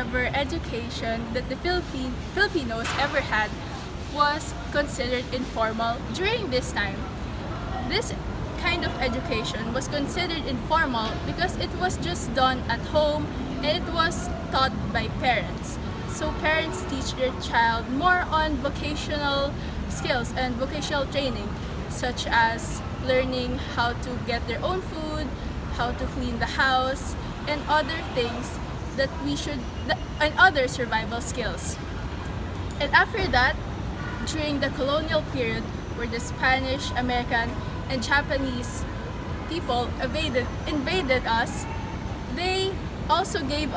ever education that the Filipinos ever had was considered informal during this time. This kind of education was considered informal because it was just done at home and it was taught by parents. So parents teach their child more on vocational skills and vocational training, such as learning how to get their own food, how to clean the house, and other things and other survival skills. And after that, during the colonial period where the Spanish, American, and Japanese people invaded us, they also gave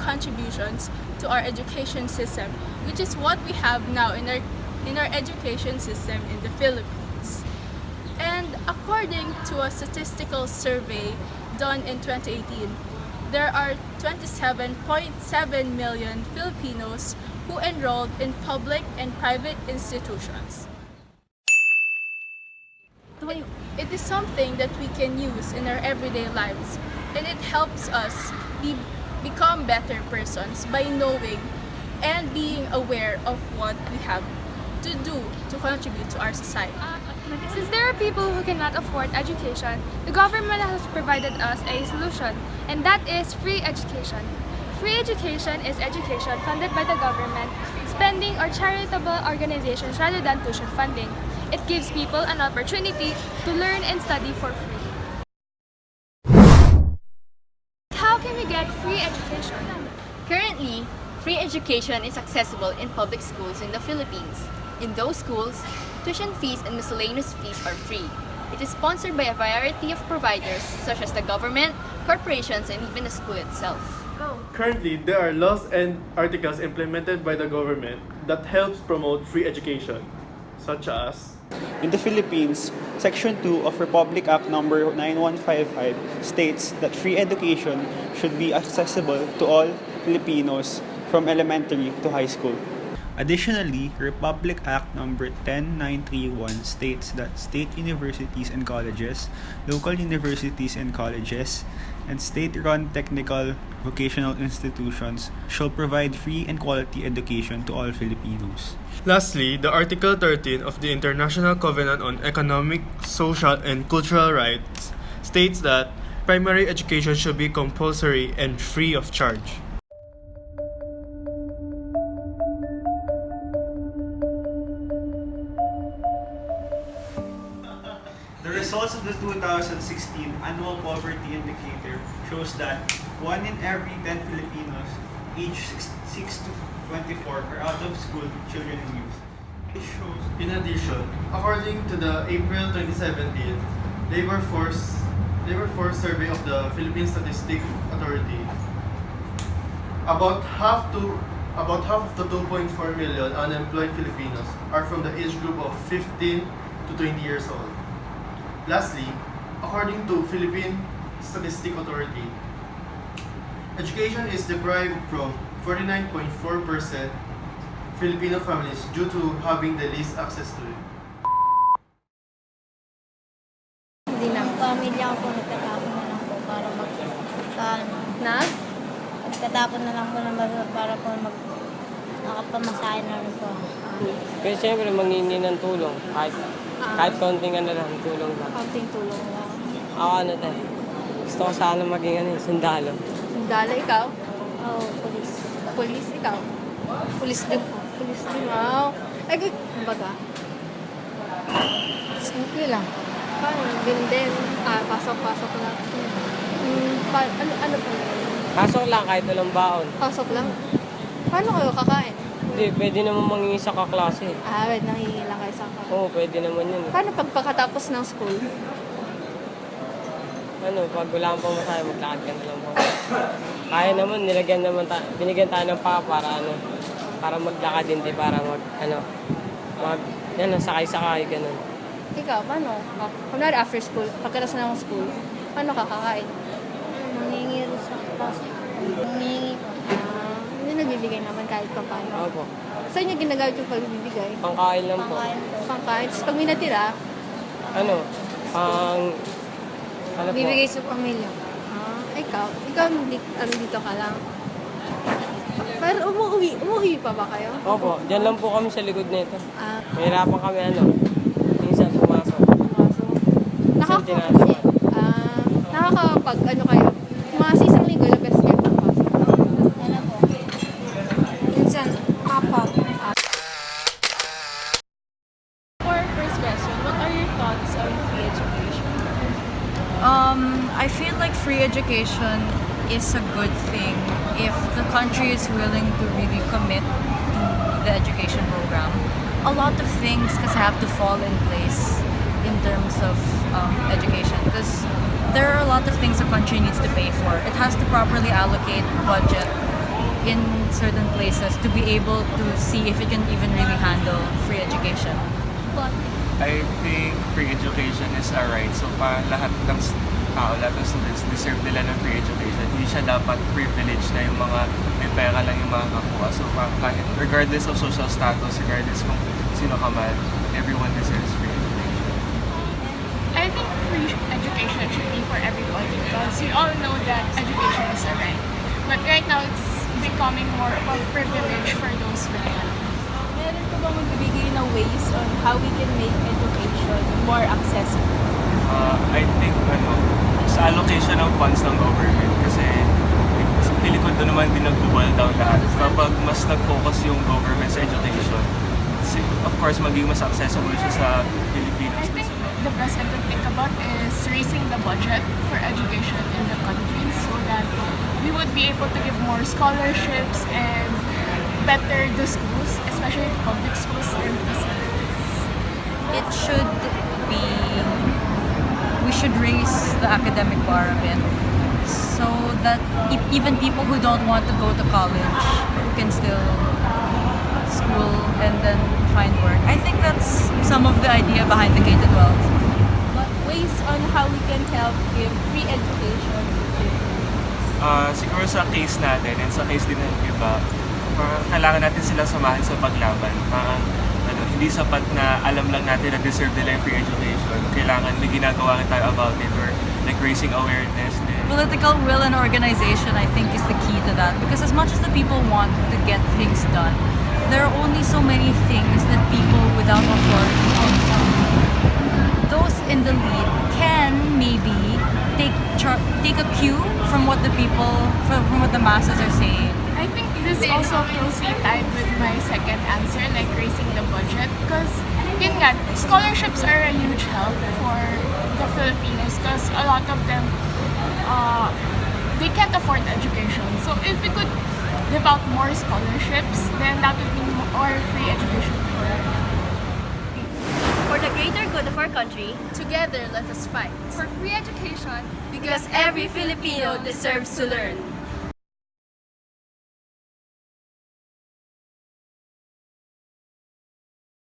contributions to our education system, which is what we have now in our education system in the Philippines. And according to a statistical survey done in 2018, there are 27.7 million Filipinos who enrolled in public and private institutions. It is something that we can use in our everyday lives, and it helps us become better persons by knowing and being aware of what we have to do to contribute to our society. Since there are people who cannot afford education, the government has provided us a solution, and that is free education. Free education is education funded by the government, spending or charitable organizations rather than tuition funding. It gives people an opportunity to learn and study for free. How can we get free education? Currently, free education is accessible in public schools in the Philippines. In those schools, tuition fees and miscellaneous fees are free. It is sponsored by a variety of providers such as the government, corporations, and even the school itself. Currently, there are laws and articles implemented by the government that helps promote free education, such as in the Philippines, Section 2 of Republic Act Number 9155 states that free education should be accessible to all Filipinos from elementary to high school. Additionally, Republic Act Number 10931 states that state universities and colleges, local universities and colleges, and state-run technical vocational institutions shall provide free and quality education to all Filipinos. Lastly, the Article 13 of the International Covenant on Economic, Social, and Cultural Rights states that primary education should be compulsory and free of charge. The results of the 2016 Annual Poverty Indicator shows that 1 in every 10 Filipinos aged 6 to 24 are out of school children and youth. In addition, according to the April 2017 labor force survey of the Philippine Statistics Authority, about half of the 2.4 million unemployed Filipinos are from the age group of 15 to 20 years old. Lastly, according to Philippine Statistics Authority, education is deprived from 49.4% Filipino families due to having the least access to it. Hindi na. Pamilya ko po, nagtatapon na lang po para nagtatapon na lang po para po nakapamasahin na rin po. Pero siyempre, mangingi ng tulong. Kahit konting lang, tulong lang. Konting tulong lang. Ako tayo. Gusto ko sana maging sundalo. Sundalo, ikaw? Oo, polis. Police, ikaw? Polis din po. Police din, wow. Ay, kumbaga, Simple lang. paano? Din. Pasok lang. Ano pa? Pasok lang kahit walang baon. Pasok lang. Paano kayo kakain? Hindi, pwede naman mangingi sa kaklase. Wait, nangihingi lang kayo sa kakain. Oo, pwede naman yun. Paano pagkatapos ng school? Pag wala kang pamasahe, maglakad ka na lang po. Kaya naman, binigyan tayo ng para maglakad din, para sakay-sakay, ganun. Ikaw, paano? Kunwari after school, pagkatapos ng school, paano kakakain? Mangingi rin sa pasok. Mangingi po. Hindi nagbibigay naman kahit pa paano. Opo. Saan niya ginagamit yung pagbibigay? Pangkain lang po. Pangkain po. Pangkain. Tapos pag may natira, Bibigay sa pamilya. ikaw dito ka lang. Pero umuwi pa ba kayo? Opo, dyan lang po kami sa likod nito. Ah, Mahirapan kami minsan pumasok. Minsan nakaka tinatapat. nakakapag ano kayo? Mga sa isang linggo na best kayo papasok. Minsan, apat. For our first question, what are your thoughts on free education? I feel like free education is a good thing if the country is willing to really commit to the education program. A lot of things have to fall in place in terms of education because there are a lot of things the country needs to pay for. It has to properly allocate budget in certain places to be able to see if it can even really handle free education. I think free education is a right. So lahat ng tao, lahat ng students deserve nila ng free education. Hindi siya dapat privilege na yung mga may pera lang yung makakakuha. So kahit regardless of social status, regardless kung sino ka man, everyone deserves free education. I think free education should be for everybody because we all know that education is a right. But right now, it's becoming more of a privilege for those with money. Meron po bang magbibigay na ways on how we can make education more accessible? I think sa allocation ng funds ng government kasi sa feeling ko doon naman din nag-boil down lahat. Kapag mas nag-focus yung government sa education, of course magiging mas accessible siya sa Filipinos. I think the best I could think about is raising the budget for education in the country so that we would be able to give more scholarships and better the schools, especially public schools and facilities. It should be, we should raise the academic bar a bit so that even people who don't want to go to college can still school and then find work. I think that's some of the idea behind the K-12. But ways on how we can help give free education to Filipinos? Siguro sa case natin and sa case din ng iba, parang kailangan natin sila samahan sa paglaban. Parang hindi sapat na alam lang natin na deserve nila yung free education. Kailangan may ginagawa tayo about it or like raising awareness. Political will and organization, I think, is the key to that because as much as the people want to get things done, there are only so many things that people without authority can do. Those in the lead can maybe take a cue from what the people, from what the masses are saying. I think this also closely tied with my second answer, like raising the budget, because yun nga, scholarships are a huge help for the Filipinos because a lot of them, they can't afford education. So if we could give out more scholarships, then that would mean more free education for everyone. For the greater good of our country, Together, let us fight. For free education, because every Filipino deserves to learn.